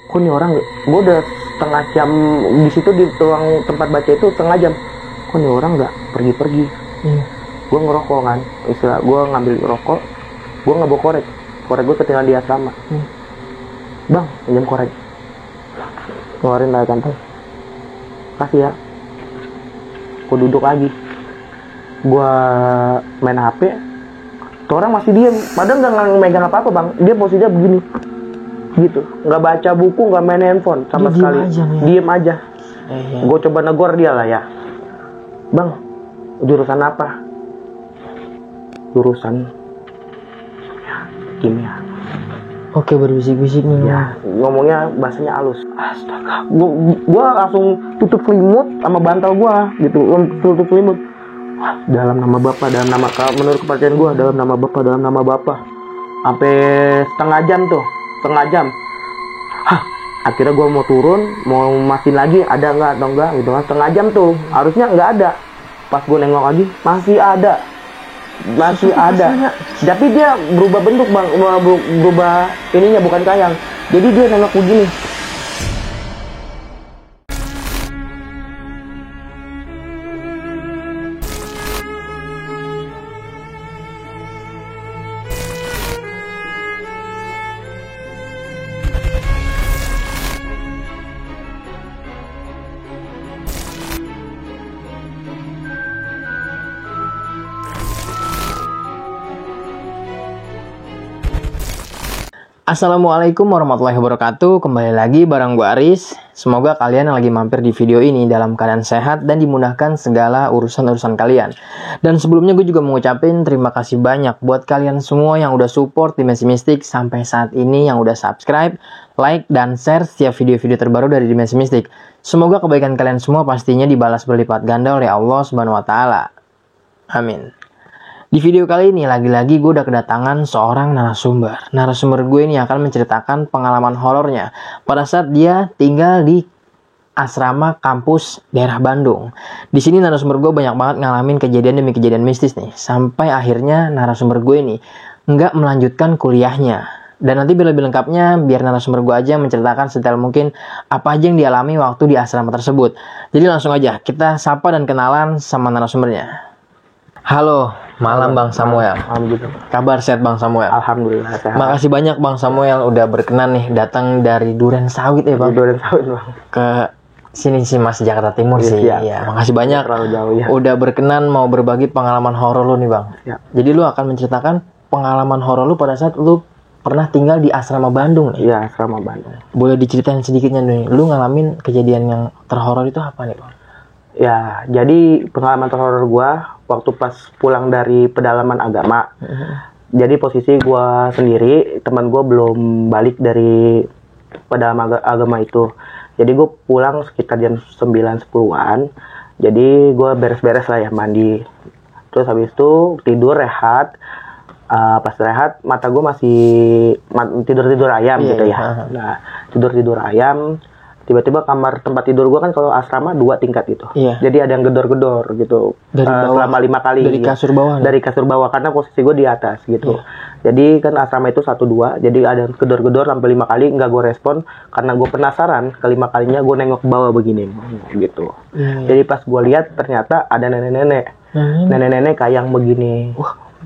kok nih orang, gue udah setengah jam di situ di ruang tempat baca itu setengah jam, kok nih orang nggak pergi-pergi. Gue ngerokok kan, istilah gue ngambil rokok, gue nggak bawa korek gue ketinggalan di asrama. Bang, pinjam korek, keluarin dari kantong, kasih ya. Gue duduk lagi, gue main HP, tuh orang masih diem, padahal nggak megang apa-apa bang, dia posisinya begini, gitu, nggak baca buku, nggak main handphone sama dia sekali, diem aja. Gue coba negor dia lah ya, bang, jurusan apa? Jurusan kimia. Oke, berbisik-bisik nih. Ya, ngomongnya bahasanya halus. Astaga, gua langsung tutup selimut sama bantal gua gitu, tutup selimut. Wah, dalam nama Bapak, dalam nama, menurut kepercayaan gua, dalam nama Bapak, dalam nama Bapak. Sampai setengah jam. Hah, akhirnya gua mau turun, mau masin lagi, ada nggak atau enggak gitu kan. Setengah jam tuh, harusnya nggak ada. Pas gua nengok lagi, masih ada. Tapi dia berubah bentuk bang, berubah ininya, bukan kayang. Jadi dia nengok begini. Assalamualaikum warahmatullahi wabarakatuh. Kembali lagi bareng gue Aris. Semoga kalian yang lagi mampir di video ini dalam keadaan sehat dan dimudahkan segala urusan-urusan kalian. Dan sebelumnya gue juga mau ngucapin terima kasih banyak buat kalian semua yang udah support Dimensi Mistik sampai saat ini, yang udah subscribe, like, dan share setiap video-video terbaru dari Dimensi Mistik. Semoga kebaikan kalian semua pastinya dibalas berlipat ganda oleh Allah Subhanahu wa Ta'ala. Amin. Di video kali ini lagi-lagi gue udah kedatangan seorang narasumber. Narasumber gue ini akan menceritakan pengalaman horornya pada saat dia tinggal di asrama kampus daerah Bandung. Di sini narasumber gue banyak banget ngalamin kejadian demi kejadian mistis nih. Sampai akhirnya narasumber gue ini nggak melanjutkan kuliahnya. Dan nanti lebih lengkapnya biar narasumber gue aja menceritakan sedetail mungkin apa aja yang dialami waktu di asrama tersebut. Jadi langsung aja kita sapa dan kenalan sama narasumbernya. Halo, malam Bang Samuel. Alhamdulillah. Kabar sehat Bang Samuel? Alhamdulillah sehat. Makasih banyak Bang Samuel udah berkenan nih datang dari Duren Sawit ya Bang. Duren Sawit Bang. Ke sini sih Mas, Jakarta Timur sih. Iya. Makasih banyak. Terlalu jauh ya. Udah berkenan mau berbagi pengalaman horor lu nih Bang. Ya. Jadi lu akan menceritakan pengalaman horor lu pada saat lu pernah tinggal di asrama Bandung nih. Iya, asrama Bandung. Boleh diceritain sedikitnya nih. Lu ngalamin kejadian yang terhoror itu apa nih Bang? Ya, jadi pengalaman terhoror gua waktu pas pulang dari pedalaman agama. Jadi posisi gua sendiri, teman gua belum balik dari pedalaman agama itu. Jadi gua pulang sekitar jam 9-10-an. Jadi gua beres-beres lah ya, mandi. Terus habis itu tidur rehat. Pas rehat mata gua masih tidur ayam gitu ya. Nah, tidur ayam. Tiba-tiba kamar tempat tidur gue kan kalau asrama 2 tingkat gitu. Jadi ada yang gedor-gedor gitu. Dari bawah, selama 5 kali. Dari kasur bawah. Dari kasur bawah karena posisi gue di atas gitu. Jadi kan asrama itu 1-2. Jadi ada yang gedor-gedor sampai 5 kali nggak gue respon karena gue penasaran. Ke-5 kalinya gue nengok ke bawah begini gitu. Jadi pas gue lihat ternyata ada nenek-nenek kayak yang begini.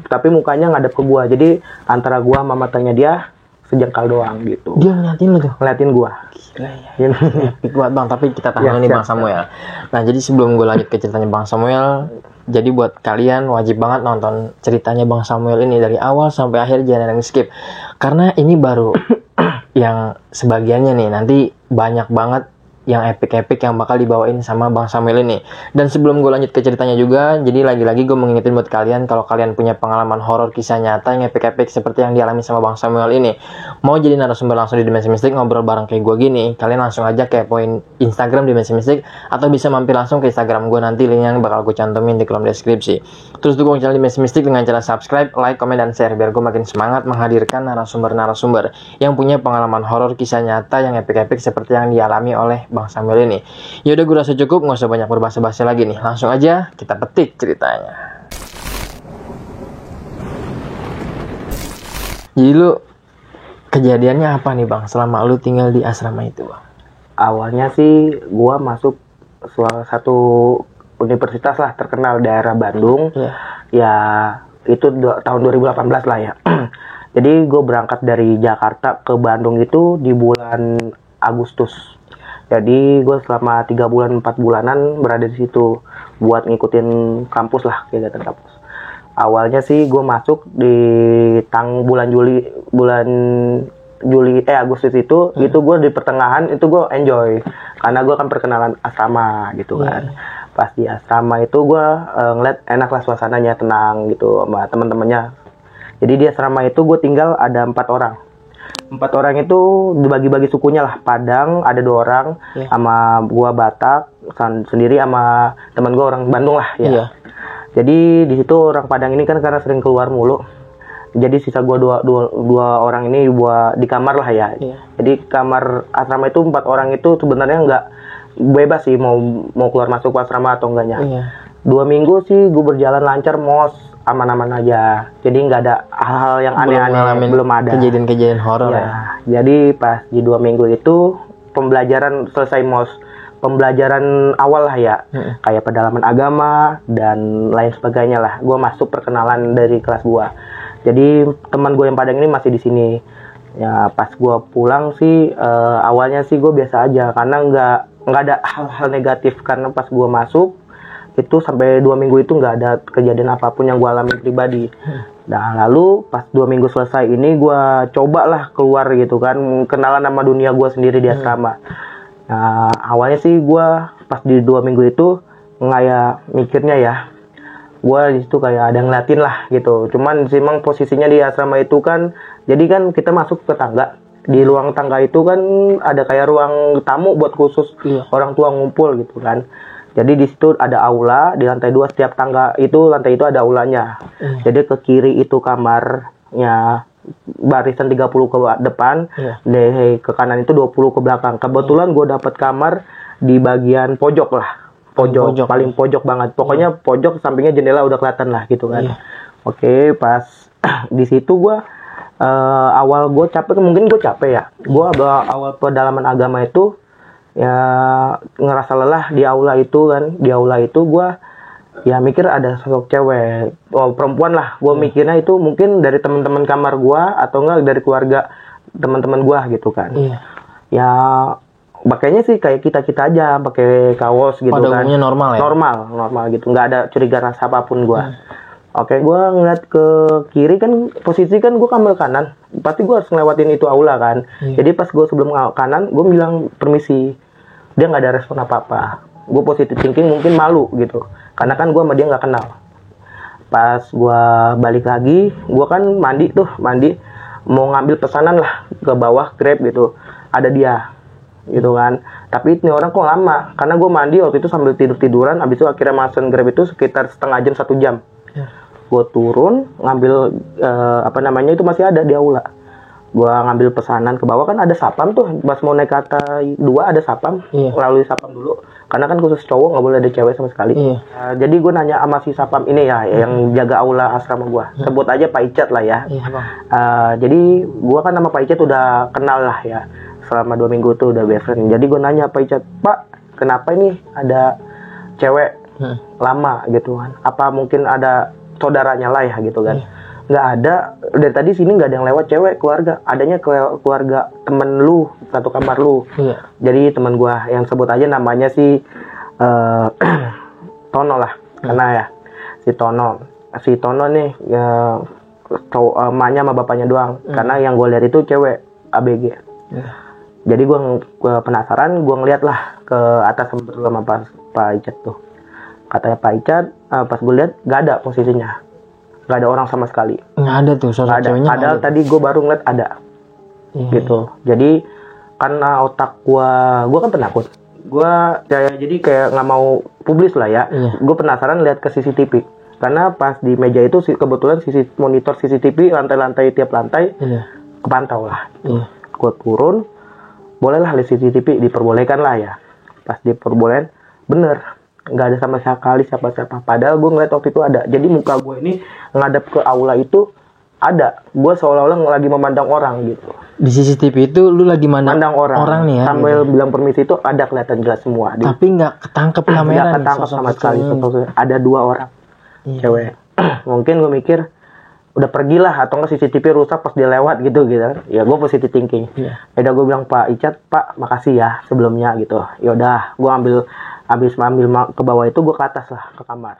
Tapi mukanya ngadep ke gue. Jadi antara gue sama matanya dia sejengkal doang gitu. Dia ngeliatin lu tuh? Ngeliatin gua. Gila ya. Epic banget Bang, tapi kita tahan nih Bang Samuel. Nah, jadi sebelum gue lanjut ke ceritanya Bang Samuel, jadi buat kalian wajib banget nonton ceritanya Bang Samuel ini dari awal sampai akhir, jangan yang skip. Karena ini baru yang sebagiannya nih, nanti banyak banget yang epic-epic yang bakal dibawain sama Bang Samuel ini. Dan sebelum gue lanjut ke ceritanya juga, jadi lagi-lagi gue mengingetin buat kalian kalau kalian punya pengalaman horor kisah nyata yang epic-epic seperti yang dialami sama Bang Samuel ini, mau jadi narasumber langsung di Dimensi Mistik ngobrol bareng kayak gue gini, kalian langsung aja kepoin Instagram Dimensi Mistik atau bisa mampir langsung ke Instagram gue, nanti linknya bakal gue cantumin di kolom deskripsi. Terus dukung channel Dimensi Mistik dengan cara subscribe, like, komen, dan share biar gue makin semangat menghadirkan narasumber-narasumber yang punya pengalaman horor kisah nyata yang epic-epic seperti yang dialami oleh Bang Samuel ini. Yaudah, gue rasa cukup, nggak usah banyak berbahasa-basi lagi nih. Langsung aja kita petik ceritanya. Jadi lu Kejadiannya apa nih Bang selama lu tinggal di asrama itu Bang? Awalnya sih gue masuk salah satu universitas lah terkenal daerah Bandung. Ya itu tahun 2018 lah ya. Jadi gue berangkat dari Jakarta ke Bandung itu di bulan Agustus. Jadi gue selama 3 bulan 4 bulanan berada di situ buat ngikutin kampus lah, kegiatan kampus. Awalnya sih gue masuk di bulan Agustus itu gue di pertengahan itu gue enjoy karena gue kan perkenalan asrama gitu kan. Pas di asrama itu gue ngeliat enak lah suasananya, tenang gitu sama teman-temannya. Jadi di asrama itu gue tinggal ada 4 orang. 4 orang itu dibagi-bagi sukunya lah. Padang ada 2 orang, sama gua Batak sendiri sama teman gua orang Bandung lah ya. Jadi di situ orang Padang ini kan karena sering keluar mulu. Jadi sisa gua dua orang ini di kamar lah ya. Jadi kamar asrama itu 4 orang itu sebenarnya nggak bebas sih mau keluar masuk asrama atau enggaknya. 2 minggu sih gua berjalan lancar, mos aman-aman aja. Jadi nggak ada hal-hal yang aneh-aneh, belum ada kejadian-kejadian horor ya. Jadi pas di 2 minggu itu pembelajaran selesai mos, pembelajaran awal lah ya, kayak pendalaman agama dan lain sebagainya lah. Gue masuk perkenalan dari kelas gue. Jadi teman gue yang Padang ini masih di sini. Ya pas gue pulang sih awalnya sih gue biasa aja karena nggak ada hal-hal negatif, karena pas gue masuk itu sampai 2 minggu itu nggak ada kejadian apapun yang gue alami pribadi. Nah lalu pas 2 minggu selesai ini gue cobalah keluar gitu kan, kenalan sama dunia gue sendiri di asrama. Nah awalnya sih gue pas di 2 minggu itu kayak mikirnya ya, gue di situ kayak ada ngeliatin lah gitu. Cuman memang posisinya di asrama itu kan, jadi kan kita masuk ke tangga. Di ruang tangga itu kan ada kayak ruang tamu buat khusus orang tua ngumpul gitu kan. Jadi di situ ada aula, di lantai 2 setiap lantai itu ada aulanya. Jadi ke kiri itu kamarnya barisan 30 ke depan, ke kanan itu 20 ke belakang. Kebetulan gue dapet kamar di bagian pojok lah. Pojok paling pojok banget. Pokoknya pojok, sampingnya jendela udah kelihatan lah gitu kan. Oke, pas di situ gue awal gue capek, mungkin gue capek ya. Gue awal pendalaman agama itu ya ngerasa lelah di aula itu kan. Di aula itu gue ya mikir ada sosok cewek, perempuan lah. Gue mikirnya itu mungkin dari teman-teman kamar gue atau enggak dari keluarga teman-teman gue gitu kan. Ya pakainya sih kayak kita aja, pakai kaos gitu. Pada umumnya normal ya? Normal gitu, nggak ada curiga rasa apapun gue. Oke, gue ngeliat ke kiri kan, posisi kan gue kamar kanan, pasti gue harus ngelewatin itu aula kan. Jadi pas gue sebelum kanan, gue bilang permisi, dia nggak ada respon apa-apa. Gue positive thinking, mungkin malu gitu, karena kan gue sama dia nggak kenal. Pas gue balik lagi, gue kan mandi, mau ngambil pesanan lah ke bawah Grab gitu, ada dia gitu kan. Tapi ini orang kok lama, karena gue mandi waktu itu sambil tiduran. Abis itu akhirnya mesen Grab itu sekitar setengah jam 1 jam. Gue turun ngambil itu masih ada di aula. Gue ngambil pesanan ke bawah, kan ada sapam tuh, pas mau naik ke atas 2 ada sapam, lalui sapam dulu karena kan khusus cowok, nggak boleh ada cewek sama sekali. Jadi gue nanya sama si sapam ini ya, yang jaga aula asrama gue, sebut aja Pak Icat lah ya. Jadi gue kan sama Pak Icat udah kenal lah ya, selama 2 minggu tuh udah best friend. Jadi gue nanya Pak Icat, Pak kenapa ini ada cewek lama gitu kan, apa mungkin ada saudaranya lah ya gitu kan. Nggak ada, dari tadi sini nggak ada yang lewat cewek keluarga, adanya keluarga temen lu, satu kamar lu. Jadi teman gua yang sebut aja namanya si Tono lah, karena ya si Tono nih ya, emaknya sama bapaknya doang, karena yang gue lihat itu cewek ABG. Jadi gue penasaran, gue ngeliat lah ke atas berdua sama Pak Icat tuh. Katanya Pak Icat, pas gue lihat gak ada posisinya, gak ada orang sama sekali. Nggak ada tuh sosok ceweknya. Padahal tadi gue baru ngeliat ada, gitu. Jadi karena otak gue kan penakut. Jadi kayak nggak mau publis lah ya. Gue penasaran lihat ke CCTV. Karena pas di meja itu kebetulan monitor CCTV lantai-lantai, tiap lantai kepantau lah. Gue turun, bolehlah lihat CCTV, diperbolehkan lah ya. Pas diperbolehkan, bener nggak ada sama sekali siapa-siapa. Padahal gue ngeliat waktu itu ada. Jadi muka gue ini ngadep ke aula itu ada. Gue seolah-olah lagi memandang orang gitu. Di CCTV itu lu lagi Mandang orang nih ya. Sambil bilang permisi itu ada kelihatan jelas semua. Tapi nggak ketangkep kamera nggak nih. ketangkep sama sekali. Ada 2 orang cewek. Mungkin gue mikir udah pergilah atau nggak CCTV rusak pas dia lewat gitu. Ya gue positive thinking. Udah gue bilang, Pak Icat, Pak makasih ya sebelumnya gitu. Yaudah gue habis ambil ke bawah itu gue ke atas lah ke kamar.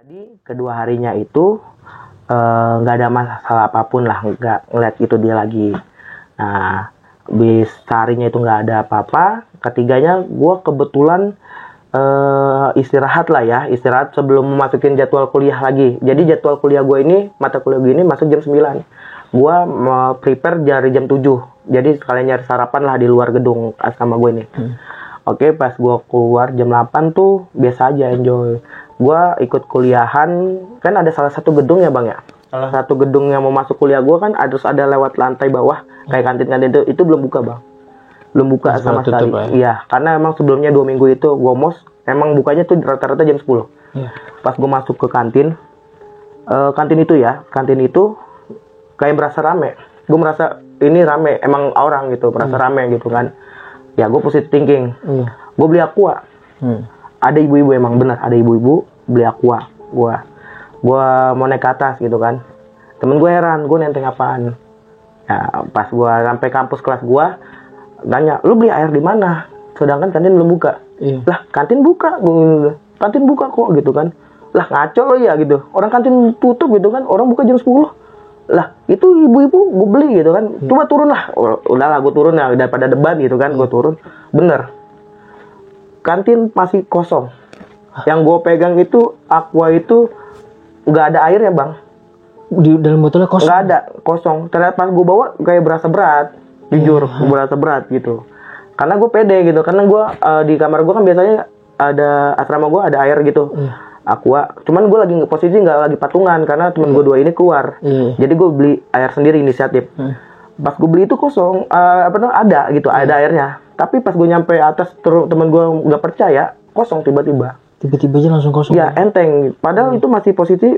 Jadi kedua harinya itu nggak ada masalah apapun lah, nggak ngeliat itu dia lagi. Nah, bis harinya itu nggak ada apa-apa. Ketiganya gue kebetulan istirahat lah ya, istirahat sebelum memasukin jadwal kuliah lagi. Jadi jadwal kuliah gue ini, mata kuliah gue ini masuk jam 9. Gue mau prepare dari jam 7. Jadi sekalian nyari sarapan lah di luar gedung asrama gue ini. Oke, pas gue keluar jam 8 tuh biasa aja enjoy. Gue ikut kuliahan, kan ada salah satu gedung ya bang ya. Salah satu gedung yang mau masuk kuliah gue kan harus ada lewat lantai bawah. Kayak kantin-kantin itu belum buka bang. Belum buka sama sekali. Iya, karena emang sebelumnya 2 minggu itu gue mos, emang bukanya tuh rata-rata jam 10. Pas gue masuk ke kantin, kantin itu kayak berasa rame. Gue merasa ini rame, emang orang gitu, merasa rame gitu kan. Ya gue positive thinking. Gue beli aqua. Ada ibu-ibu, emang benar ada ibu-ibu beli aqua. Gue mau naik ke atas gitu kan. Temen gue heran, gue nenteng apaan. Ya, pas gue sampai kampus kelas gue, tanya, lu beli air di mana? Sedangkan kantin belum buka. Lah kantin buka, kantin buka kok gitu kan. Lah ngaco lo ya gitu. Orang kantin tutup gitu kan, orang buka jam 10. Lah itu ibu-ibu gue beli gitu kan. Coba turun lah. Udahlah gue turun ya, daripada debat gitu kan. Gue turun. Bener, kantin masih kosong. Yang gue pegang itu aqua itu nggak ada airnya bang. Di dalam botolnya kosong? Nggak ada, kosong. Ternyata pas gue bawa kayak berasa berat. Jujur, berasa berat gitu. Karena gue pede gitu. Karena gue di kamar gue kan biasanya ada asrama gue ada air gitu. Aqua. Cuman gue lagi posisi nggak lagi patungan karena temen gue 2 ini keluar. Jadi gue beli air sendiri inisiatif. Pas gue beli itu kosong, ada gitu, ada airnya. Tapi pas gue nyampe atas, temen gue nggak percaya, kosong tiba-tiba. Tiba-tiba aja langsung kosong. Ya enteng. Padahal itu masih posisi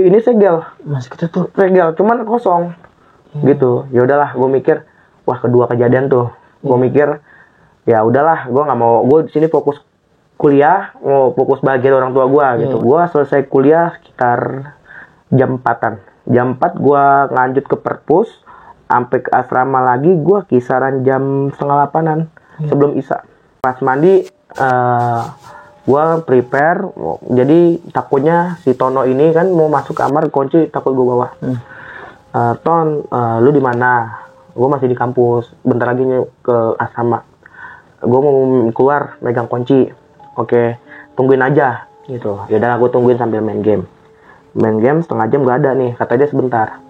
ini segel. Masih ketutup. Segel, cuman kosong. Gitu. Ya udahlah, gue mikir, wah kedua kejadian tuh. Gue mikir, ya udahlah, gue nggak mau, gue di sini fokus kuliah, mau fokus bahagia orang tua gue gitu. Gue selesai kuliah sekitar jam 4-an. Jam 4 gue lanjut ke perpus, sampai ke asrama lagi gue kisaran jam 7:30-an sebelum isya. Pas mandi gue prepare, jadi takutnya si Tono ini kan mau masuk kamar kunci, takut gue bawa. Ton, lu di mana? Gue masih di kampus, bentar lagi ke asrama. Gue mau keluar megang kunci. Oke, tungguin aja gitu. Yaudah gue tungguin sambil main game. Main game setengah jam gak ada nih, kata dia sebentar.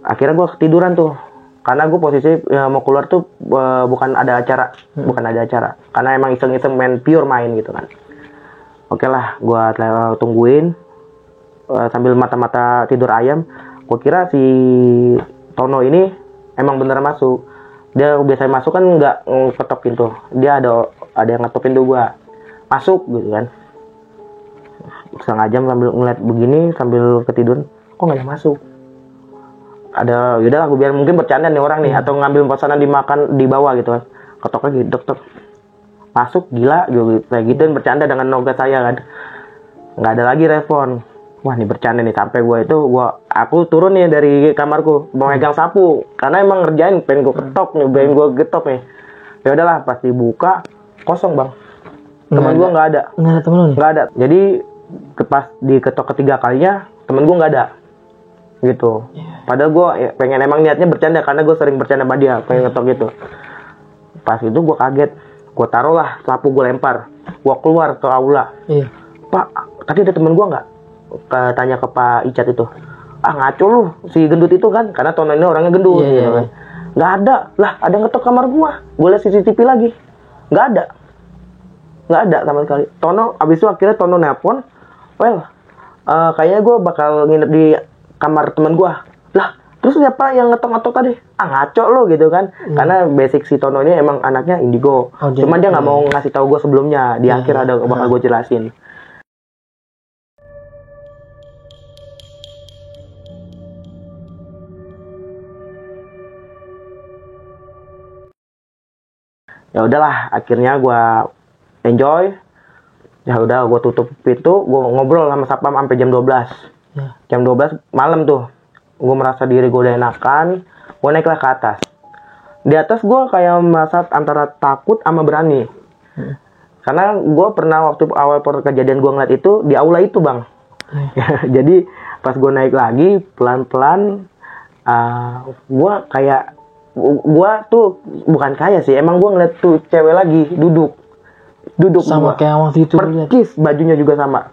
Akhirnya gue ketiduran tuh, karena gue posisi mau keluar tuh bukan ada acara, karena emang iseng-iseng pure main gitu kan. Oke lah, gue tungguin sambil mata-mata tidur ayam. Gue kira si Tono ini emang bener masuk. Dia biasanya masuk kan nggak ketok pintu, dia ada yang ngetok pintu gue, masuk gitu kan. Setengah jam sambil ngeliat begini, sambil ketiduran, kok nggak ada masuk. Ada, yaudah lah gue biar mungkin bercanda nih orang nih, atau ngambil pesanan dimakan di bawah gitu kan. Ketok lagi, dokter masuk, gila gitu, kayak gitu, bercanda dengan noga saya kan. Nggak ada lagi respon. Wah nih bercanda nih, sampai aku turun nih dari kamarku mau megang sapu karena emang ngerjain, pengen gue ketok nih, pengen gue getok nih. Ya udahlah, pas dibuka kosong bang, teman gue nggak ada. Nggak ada. Jadi pas diketok ketiga kalinya temen gue nggak ada gitu. Padahal gue pengen, emang niatnya bercanda karena gue sering bercanda sama dia, pengen ngetok gitu. Pas itu gue kaget, gue taruh lah sapu, gue lempar, gue keluar ke aula. Pak, tadi ada temen gue nggak? Tanya ke Pak Icat itu. Ah ngaco lu, si gendut itu kan, karena Tono ini orangnya gendut gitu kan. Nggak ada lah, ada ngetok kamar gue liat CCTV lagi, nggak ada sama sekali. Tono abis itu akhirnya Tono nelpon, kayaknya gue bakal nginep di kamar teman gue. Lah terus siapa yang ngetok-ngetok tadi? Ngaco lo gitu kan. Karena basic si Tono ini emang anaknya indigo. Cuman dia nggak mau ngasih tahu gue sebelumnya. Di akhir ada bakal gue jelasin. Ya udahlah, akhirnya gue enjoy. Ya udah, gue tutup pintu, gue ngobrol sama satpam sampai jam 12. Jam 12 malam tuh, gue merasa diri gue udah enakan. Gue naiklah ke atas. Di atas gue kayak merasa antara takut sama berani. Karena gue pernah waktu awal kejadian gue ngeliat itu di aula itu bang. Jadi pas gue naik lagi pelan-pelan, gue kayak gua tuh bukan kaya sih, emang gua ngeliat tuh cewek lagi duduk sama gua. kayak waktu itu percis bajunya juga sama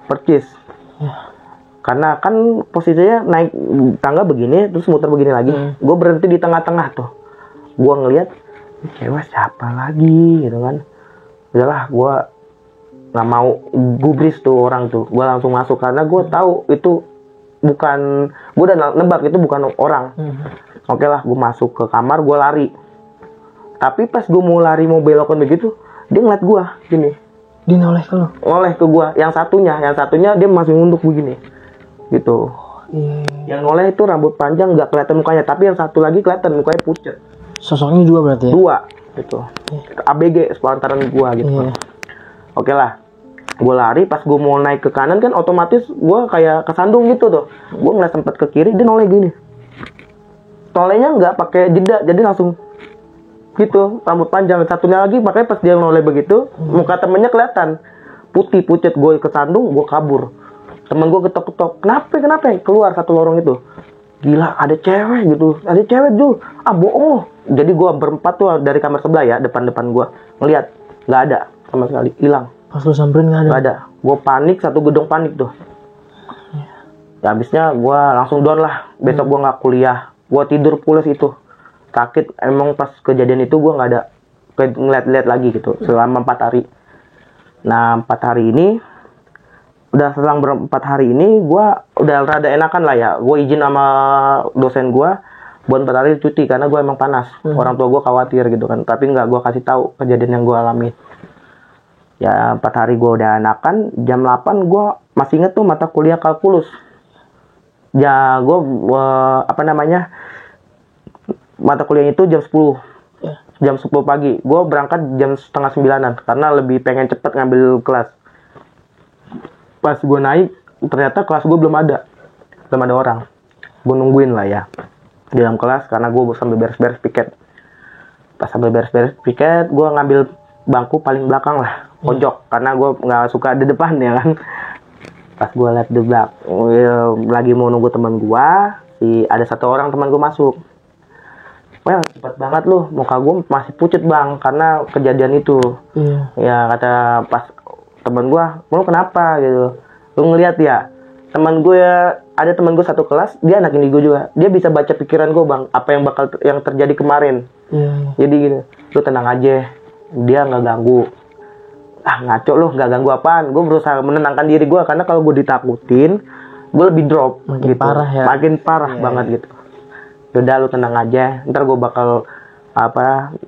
percis karena kan posisinya naik tangga begini terus muter begini lagi. Gua berhenti di tengah-tengah tuh, gua ngeliat cewek siapa lagi gitu kan. Udahlah, gua nggak mau gubris tuh orang tuh, gua langsung masuk karena gua tahu itu bukan, gua udah nebak itu bukan orang. Oke lah, gue masuk ke kamar, gue lari. Tapi pas gue mau lari, mau belokan begitu, dia ngeliat gue gini. Dia noleh ke lo? Noleh ke gue. Yang satunya dia masih nunduk begini. Gitu. Yang noleh itu rambut panjang, nggak kelihatan mukanya. Tapi yang satu lagi kelihatan mukanya pucat. Sosoknya dua berarti ya? Dua. Gitu. ABG, sepantaran gue gitu. Oke lah. Gue lari, pas gue mau naik ke kanan kan otomatis gue kayak kesandung gitu tuh. Gue ngeliat sempat ke kiri, dia noleh gini. Nolehnya nggak pakai jeda, jadi langsung gitu, rambut panjang. Satunya lagi, makanya pas dia noleh begitu, muka temennya kelihatan putih pucat. Gue kesandung, gue kabur. Temen gue ketok-ketok, kenapa? Keluar satu lorong itu, gila ada cewek gitu, ada cewek Jul. Bohong loh. Jadi gue berempat tuh dari kamar sebelah ya, depan gue ngeliat, nggak ada sama sekali, hilang. Pas lu samperin nggak ada? Nggak ada. Gue panik, satu gedung panik tuh. Ya habisnya gue langsung down lah. Besok gue nggak kuliah. Gue tidur pulas itu, sakit. Emang pas kejadian itu gue nggak ada ngeliat-liat lagi gitu selama 4 hari. Nah 4 hari ini, udah selang 4 hari ini gue udah rada enakan lah ya. Gue izin sama dosen gue buat 4 hari cuti karena gue emang panas. Orang tua gue khawatir gitu kan, tapi nggak gue kasih tahu kejadian yang gue alami. Ya 4 hari gue udah enakan. Jam 8 gue masih inget tuh mata kuliah kalkulus. Ya gue mata kuliah itu jam 10 jam 10 pagi. Gue berangkat jam setengah 9-an karena lebih pengen cepet ngambil kelas. Pas gue naik ternyata kelas gue belum ada orang. Gue nungguin lah ya di dalam kelas karena gue sambil beres-beres piket. Pas sambil beres-beres piket, gue ngambil bangku paling belakang lah, pojok, karena gue nggak suka di depan ya kan. Pas gue liat di belakang lagi mau nunggu teman gue, ada satu orang teman gue masuk. Well, cepet banget lu, muka gue masih pucat bang karena kejadian itu. Ya kata pas teman gue, lu kenapa gitu? Lu ngeliat ya, ada teman gue satu kelas, dia anak indigo juga. Dia bisa baca pikiran gue bang, apa yang terjadi kemarin. Jadi gitu, lu tenang aja, dia nggak ganggu. Ngaco lu, nggak ganggu apaan. Gue berusaha menenangkan diri gue karena kalau gue ditakutin, gue lebih drop. Makin gitu. parah ya. Makin parah banget gitu. Udah lu tenang aja, ntar gue bakal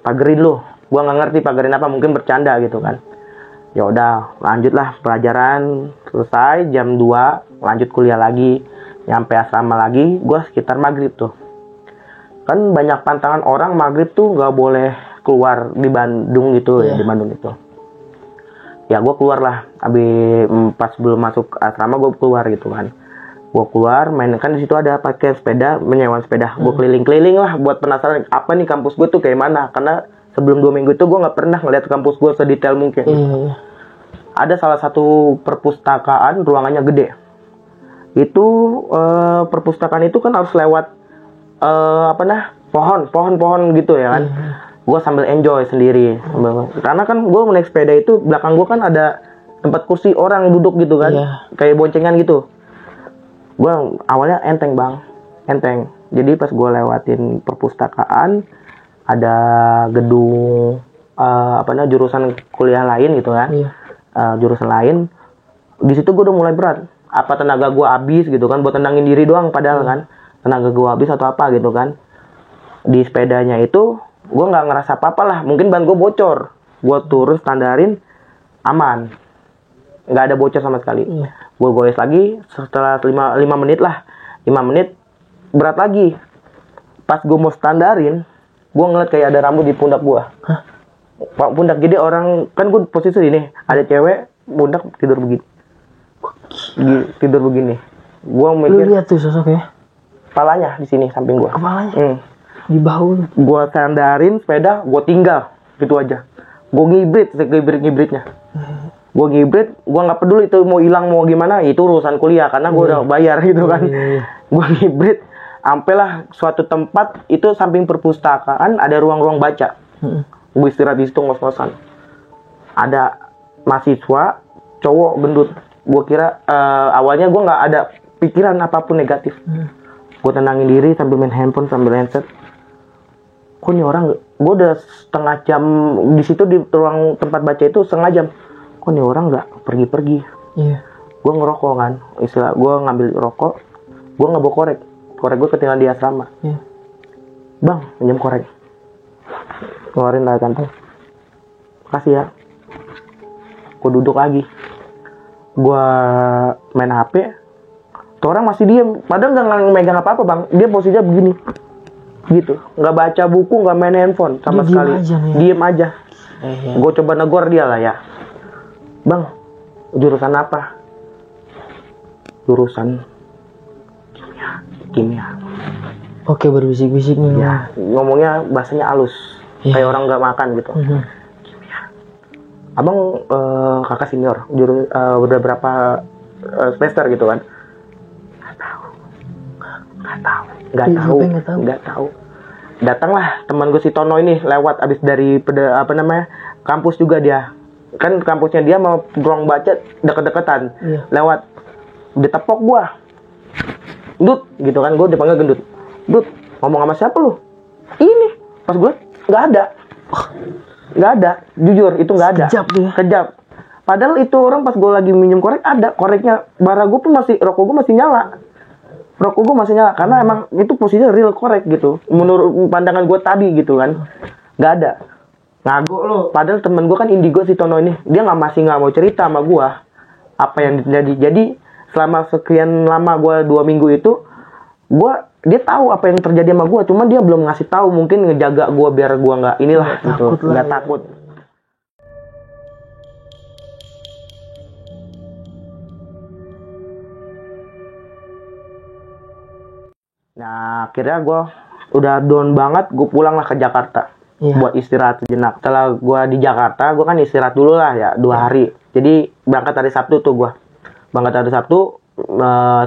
pagerin lu. Gue nggak ngerti pagerin apa, mungkin bercanda gitu kan. Ya udah, lanjutlah pelajaran selesai jam 2, lanjut kuliah lagi, nyampe asrama lagi. Gue sekitar maghrib tuh. Kan banyak pantangan orang maghrib tuh nggak boleh keluar di Bandung gitu ya, di Bandung itu. Ya gue keluar lah, pas belum masuk asrama gue keluar gitu kan. Gue keluar, main kan di situ ada pakai sepeda, menyewa sepeda. Gue keliling-keliling lah buat penasaran apa nih kampus gue tuh kayak mana. Karena sebelum 2 minggu itu gue nggak pernah ngeliat kampus gue sedetail mungkin. Ada salah satu perpustakaan, ruangannya gede. Itu perpustakaan itu kan harus lewat pohon gitu ya kan. Gue sambil enjoy sendiri, karena kan gue naik sepeda itu belakang gue kan ada tempat kursi orang duduk gitu kan, kayak boncengan gitu. Gue awalnya enteng. Jadi pas gue lewatin perpustakaan, ada gedung jurusan kuliah lain gitu kan, jurusan lain. Di situ gue udah mulai berat. Apa tenaga gue habis gitu kan, buat tenangin diri doang padahal kan. tenaga gue habis atau apa gitu kan. Di sepedanya itu gue nggak ngerasa apa-apa lah, mungkin ban gue bocor, gue turun standarin aman, nggak ada bocor sama sekali. Gue goes lagi setelah 5 menit lah, 5 menit berat lagi. Pas gue mau standarin, gue ngeliat kayak ada rambut di pundak gue. Pundak, jadi orang kan gue posisi ini, ada cewek pundak tidur begini, gue Lu mikir lihat tuh sosoknya. kepalanya di sini samping gue. Kepalanya di bahu. Gue sandarin sepeda, gue tinggal gitu aja. Gue ngibrit-ngibritnya. Gue ngibrit, gue nggak peduli itu mau hilang mau gimana, itu urusan kuliah karena gue udah bayar gitu kan. Gue ngibrit, sampailah suatu tempat itu samping perpustakaan ada ruang-ruang baca. Gue istirahat di situ ngos-ngosan. Ada mahasiswa cowok gendut. Gue kira awalnya gue nggak ada pikiran apapun negatif. Gue tenangin diri sambil main handphone sambil handset. Kok nih orang, gue udah setengah jam di situ di ruang tempat baca itu setengah jam. Kok nih orang nggak pergi-pergi? Gue ngerokok kan, istilah gue ngambil rokok, gue nggak bawa korek gue ketinggalan di asrama. Bang, pinjam korek. Keluarin dari kantong. Makasih ya. Gue duduk lagi. Gue main HP. Tuh orang masih diem. Padahal nggak megang apa-apa bang. Dia posisinya begini. Gitu. Nggak baca buku, nggak main handphone sama Dia sekali. diem Diem aja. aja Gue coba negor dia lah ya. Bang, jurusan apa? Jurusan kimia. Oke, berbisik-bisik nih. Ya, ngomongnya bahasanya halus. Kayak orang nggak makan gitu. Abang kakak senior, udah berapa semester gitu kan? Nggak tahu. Datanglah teman gue si Tono ini lewat abis dari kampus juga dia. Kan kampusnya dia mau ruang baca deket-deketan. Lewat ditepok gua. Dut, gitu kan, gue dipanggil gendut. Dut, ngomong sama siapa lu? Ini, pas gue nggak ada, jujur itu nggak ada. Kejap. Padahal itu orang pas gue lagi minjem korek ada koreknya, bara gue pun rokok gue masih nyala. Karena emang itu posisinya real korek gitu. Menurut pandangan gue tadi gitu kan, nggak ada. Ngago lo. Padahal temen gue kan indigo si Tono ini, dia masih nggak mau cerita sama gue apa yang terjadi. Jadi selama sekian lama gue 2 minggu itu, dia tahu apa yang terjadi sama gue, cuman dia belum ngasih tahu, mungkin ngejaga gue biar gue nggak inilah gitu, nggak takut. Nah akhirnya gue udah down banget, gue pulang lah ke Jakarta buat istirahat sejenak. Setelah gue di Jakarta, gue kan istirahat dulu lah ya 2 hari. Jadi berangkat hari Sabtu tuh gue.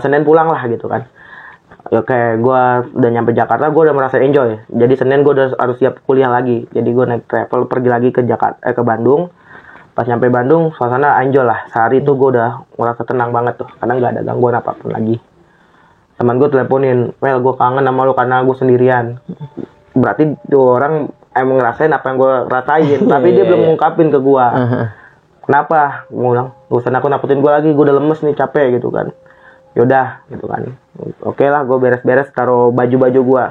Senin pulang lah gitu kan. Oke, gue udah nyampe Jakarta, gue udah merasa enjoy. Jadi Senin gue udah harus siap kuliah lagi. Jadi gue naik travel pergi lagi ke ke Bandung. Pas nyampe Bandung, suasana enjoy lah. Sehari itu gue udah merasa tenang banget tuh, karena nggak ada gangguan apapun lagi. Teman gue teleponin, "Well, gue kangen sama lu karena gue sendirian." Berarti tuh orang emang ngerasain apa yang gue rasain, tapi dia belum ngungkapin ke gue. Kenapa? Gue bilang, "Gak usah nakut-nakutin gue lagi, gue udah lemes nih, capek," gitu kan. Yaudah gitu kan. Oke lah, gue beres-beres taruh baju-baju gue.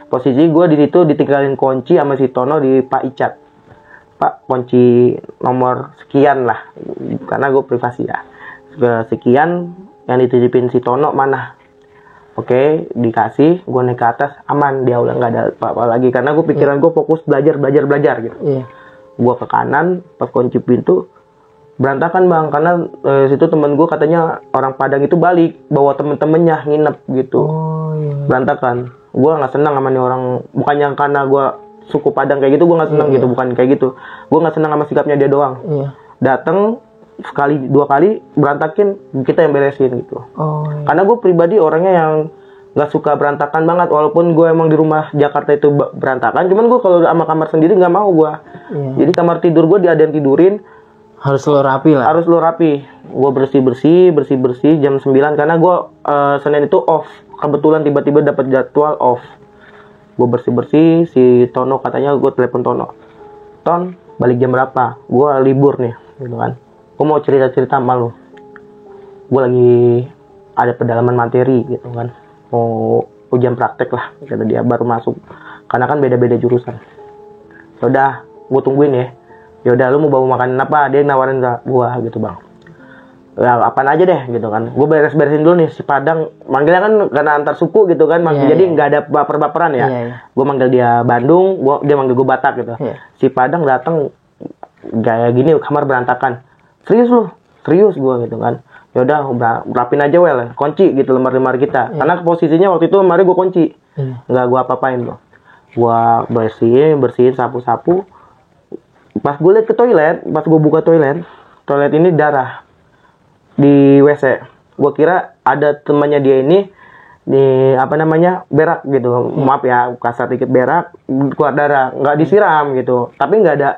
Posisi gue di situ ditinggalin kunci sama si Tono di Pak Icat. "Pak, kunci nomor sekian lah," karena gue privasi ya. Sekian yang dititipin si Tono mana? Oke, dikasih, gue naik ke atas, aman, di aula nggak ada apa-apa lagi, karena gue pikiran gue fokus belajar gitu. Gue ke kanan, pas kunci pintu, berantakan bang, karena situ temen gue katanya orang Padang itu balik, bawa temen-temennya nginep gitu. Berantakan. Gue nggak senang sama nih orang, bukannya karena gue suku Padang kayak gitu, gue nggak senang gitu, bukan kayak gitu. Gue nggak senang sama sikapnya dia doang. Dateng sekali 2 kali berantakin, kita yang beresin gitu. Karena gue pribadi orangnya yang nggak suka berantakan banget, walaupun gue emang di rumah Jakarta itu berantakan, cuman gue kalau sama kamar sendiri nggak mau gue. Jadi kamar tidur gue dia ada yang tidurin, harus lo rapi lah. Harus lo rapi. Gue bersih jam 9 karena gue Senin itu off. Kebetulan tiba-tiba dapat jadwal off. Gue bersih, si Tono katanya, gue telepon Tono. "Ton, balik jam berapa? Gue libur nih," gitu kan. "Gue mau cerita-cerita sama lu. Gue lagi ada pendalaman materi gitu kan. Mau ujian praktek lah kata dia, baru masuk karena kan beda-beda jurusan. Udah gue tungguin ya. Yaudah lu mau bawa makanan apa, dia nawarin gue gitu bang. Ya apaan aja deh gitu kan. Gue beres-beresin dulu nih si Padang, manggilnya kan karena antar suku gitu kan, jadi nggak ada baper-baperan ya. Gue manggil dia Bandung, dia manggil gue Batak gitu. Si Padang datang kayak gini, kamar berantakan. Serius lu? Serius gue gitu kan. Yaudah rapin aja well, kunci gitu lembar-lembar kita. Karena posisinya waktu itu lemari gue kunci, nggak gue apa-apain loh. Gue bersihin, sapu-sapu. Pas gue liat ke toilet, pas gue buka toilet ini darah di WC. Gue kira ada temannya dia ini di berak gitu. Maaf ya kasar dikit, berak keluar darah, nggak disiram gitu, tapi nggak ada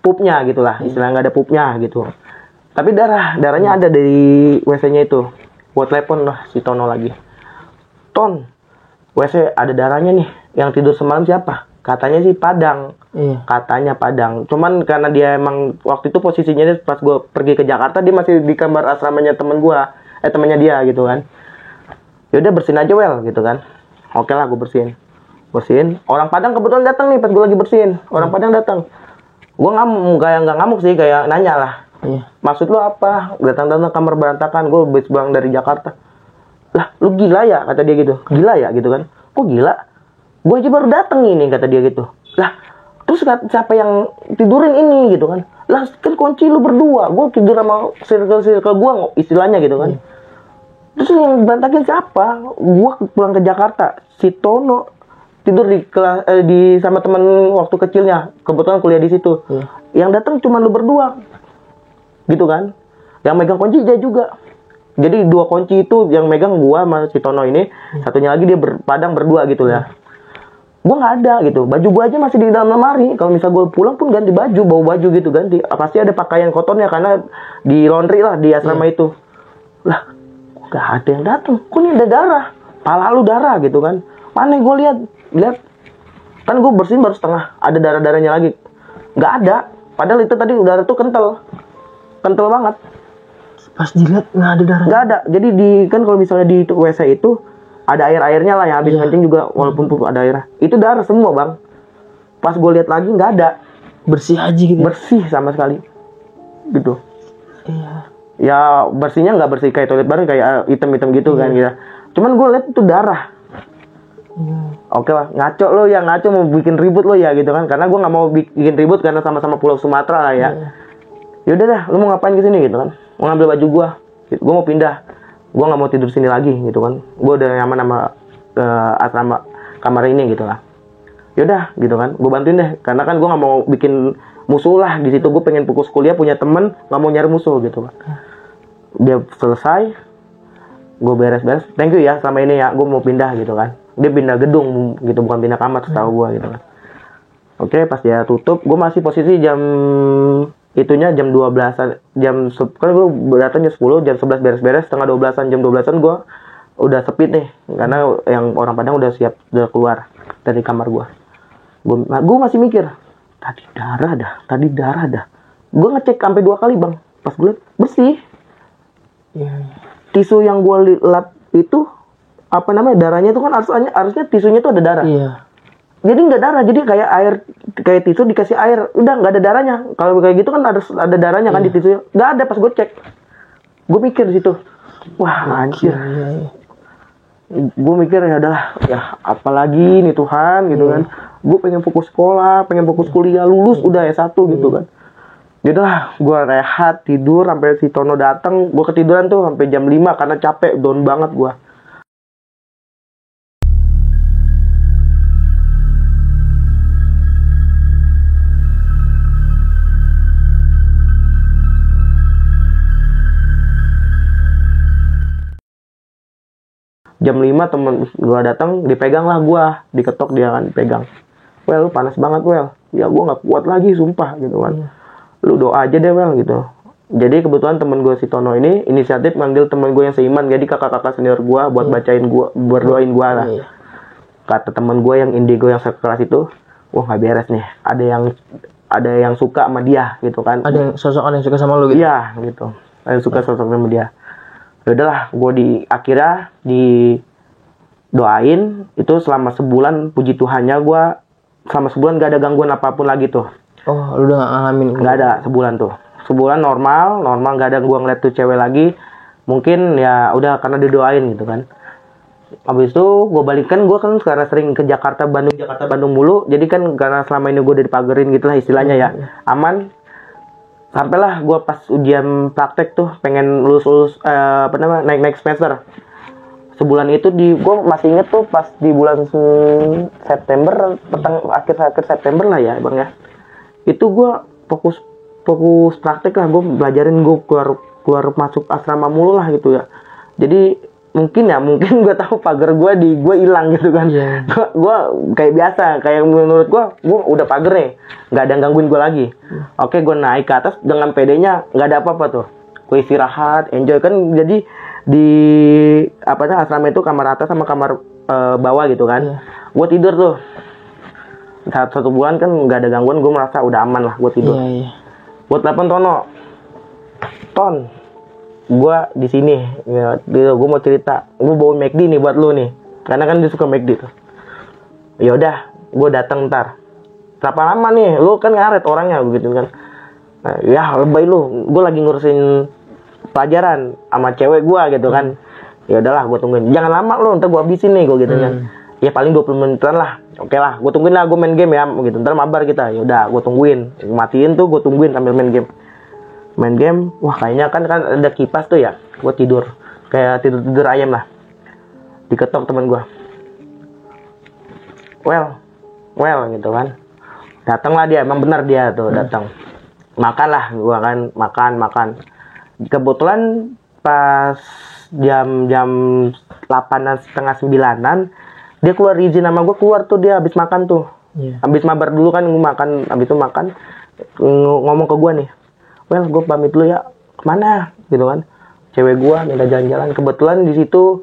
pupnya gitulah, istilah nggak ada pupnya gitu. Tapi darahnya ada dari WC-nya itu. Gue telepon lah si Tono lagi. Ton, WC ada darahnya nih. Yang tidur semalam siapa? Katanya sih Padang. Katanya Padang. Cuman karena dia emang waktu itu posisinya pas gue pergi ke Jakarta, dia masih di kamar asramanya temannya dia gitu kan. Yaudah bersihin aja well gitu kan. Oke lah gue bersihin. Orang Padang kebetulan datang nih pas gue lagi bersihin. Orang Padang datang. Gue nggak ngamuk sih, kayak nanya lah. Maksud lo apa? Datang kamar berantakan, gue habis pulang dari Jakarta. Lah, lu gila ya? Kata dia gitu. Gila ya gitu kan? Kok gila? Gue aja baru datang ini, kata dia gitu. Lah, terus siapa yang tidurin ini gitu kan? Lah, kan kunci lu berdua. Gue tidur sama circle gue, istilahnya gitu kan. Terus yang berantakin siapa? Gue pulang ke Jakarta. Si Tono tidur di kelas sama temen waktu kecilnya. Kebetulan kuliah di situ. Yang datang cuma lu berdua. Gitu kan. Yang megang kunci dia juga. Jadi 2 kunci itu yang megang gua sama si Tono ini, satunya lagi dia Padang berdua gitu ya. Gua nggak ada gitu. Baju gua aja masih di dalam lemari. Kalau misal gua pulang pun ganti baju, bawa baju gitu ganti. Pasti ada pakaian kotornya karena di laundry lah di asrama itu. Lah, nggak ada yang datang. Kok ini ada darah? Pala lu darah gitu kan. Mana gua lihat. Kan gua bersihin baru setengah, ada darah-darahnya lagi. Nggak ada. Padahal itu tadi darah tuh kental banget. Pas dilihat nggak ada darah. Nggak ada. Jadi kan kalau misalnya di WC itu ada airnya lah yang habis kencing juga, walaupun ada air. Itu darah semua bang. Pas gue lihat lagi nggak ada. Bersih aja gitu. Bersih sama sekali. Gitu. Ya bersihnya nggak bersih kayak toilet baru, kayak hitam-hitam gitu kan gitu. Cuman gue lihat itu darah. Oke lah, ngaco mau bikin ribut lo ya gitu kan. Karena gue nggak mau bikin ribut karena sama-sama Pulau Sumatera lah ya. Yaudah dah, lu mau ngapain kesini gitu kan? Mau ngambil baju gue mau pindah, gue nggak mau tidur sini lagi gitu kan. Gue udah nyaman sama asrama kamar ini gitu lah. Yaudah gitu kan, gue bantuin deh, karena kan gue nggak mau bikin musuh lah di situ. Gue pengen fokus kuliah, punya temen, nggak mau nyari musuh gitu kan. Dia selesai, gue beres-beres, thank you ya selama ini ya, gue mau pindah gitu kan. Dia pindah gedung gitu, bukan pindah kamar setahu gue gitu kan. Oke, pas dia tutup, gue masih posisi jam 12-an, kan gue datang jam 10, jam 11 beres-beres, setengah 12-an, jam 12-an gue udah sepi nih, karena yang orang Padang udah siap, udah keluar dari kamar gue. Gue masih mikir, tadi darah dah. Gue ngecek sampai 2 kali bang, pas gue liat bersih. Tisu yang gue liat itu, darahnya itu kan harusnya tisunya tuh ada darah. Jadi nggak darah, jadi kayak tisu dikasih air, udah nggak ada darahnya. Kalau kayak gitu kan ada darahnya kan di tisu, nggak ada. Pas gue cek, gue mikir di situ, wah anjir. Gue mikir ya udahlah, ya apalagi nih Tuhan gitu kan. Gue pengen fokus sekolah, pengen fokus kuliah, lulus udah S1 gitu kan. Yaudahlah, gue rehat tidur sampai si Tono datang. Gue ketiduran tuh sampai jam 5 karena capek, down banget gue. Jam 5 temen gue datang, dipegang lah gue, diketok dia kan, dipegang. Well, lu panas banget, well. Ya gue gak kuat lagi, sumpah gitu kan. Lu doa aja deh, well gitu. Jadi kebetulan temen gue si Tono ini inisiatif manggil temen gue yang seiman, jadi kakak-kakak senior gue buat bacain gue, berdoain gue lah. Kata temen gue yang indigo yang sekelas itu, wah gak beres nih. Ada yang suka sama dia gitu kan. Ada yang sosokan yang suka sama lu gitu? Iya gitu. Ada yang suka sosok sama dia. Udahlah, gue akhirnya doain itu selama sebulan, puji Tuhannya gue selama sebulan gak ada gangguan apapun lagi tuh. Oh, lu udah gak ngalamin? Gak ada sebulan tuh. Sebulan normal gak ada gue ngeliat tuh cewek lagi. Mungkin ya udah karena didoain gitu kan. Habis itu gue balikan, gue kan sekarang sering ke Jakarta Bandung mulu. Jadi kan karena selama ini gue udah dipagerin gitu lah istilahnya ya. Aman. Sampailah gue pas ujian praktek tuh pengen lulus naik semester. Sebulan itu gue masih inget tuh pas di bulan September, akhir September lah ya bang ya. Itu gue fokus praktek lah, gue belajarin, gue keluar masuk asrama mulu lah gitu ya. Jadi mungkin gue tahu pagar gue hilang gitu kan. Yeah. Gue kayak biasa, kayak menurut gue udah pagar nih, nggak ada yang gangguin gue lagi. Oke, gue naik ke atas dengan pedenya, nggak ada apa-apa tuh. Gue istirahat, enjoy kan. Jadi di asrama itu kamar atas sama kamar bawah gitu kan. Yeah. Gue tidur tuh satu bulan kan nggak ada gangguan, gue merasa udah aman lah, gue tidur. Yeah, yeah. Gue telepon Ton, gue di sini, ya, gue mau cerita, gue bawa McD nih buat lu nih, karena kan dia suka McD tuh. Ya udah, gue datang ntar. Berapa lama nih? Lu kan ngaret orangnya begitu kan. Nah, ya lebay lu, gue lagi ngurusin pelajaran sama cewek gue gitu kan. Ya udahlah, gue tungguin. Jangan lama lu, ntar gue habisin nih, gue gitu kan. Ya paling 20 menitan lah. Oke lah, gue tungguin lah, gue main game ya, gitu. Ntar mabar kita. Ya udah, gue tungguin. Matiin tuh, gue tungguin sambil main game. Main game, wah kayaknya kan ada kipas tuh ya. Gue tidur, kayak tidur ayam lah. Diketok teman gue. Well gitu kan. Datang lah dia, emang benar dia tuh datang. Makan lah, gue kan makan. Kebetulan pas jam 8-an setengah 9-an dia keluar izin sama gue, keluar tuh dia habis makan tuh. Yeah. Habis mabar dulu kan, gue makan, habis itu makan ngomong ke gue nih. Well, gue pamit dulu ya. Kemana? Gitu kan. Cewek gue minta jalan-jalan. Kebetulan di situ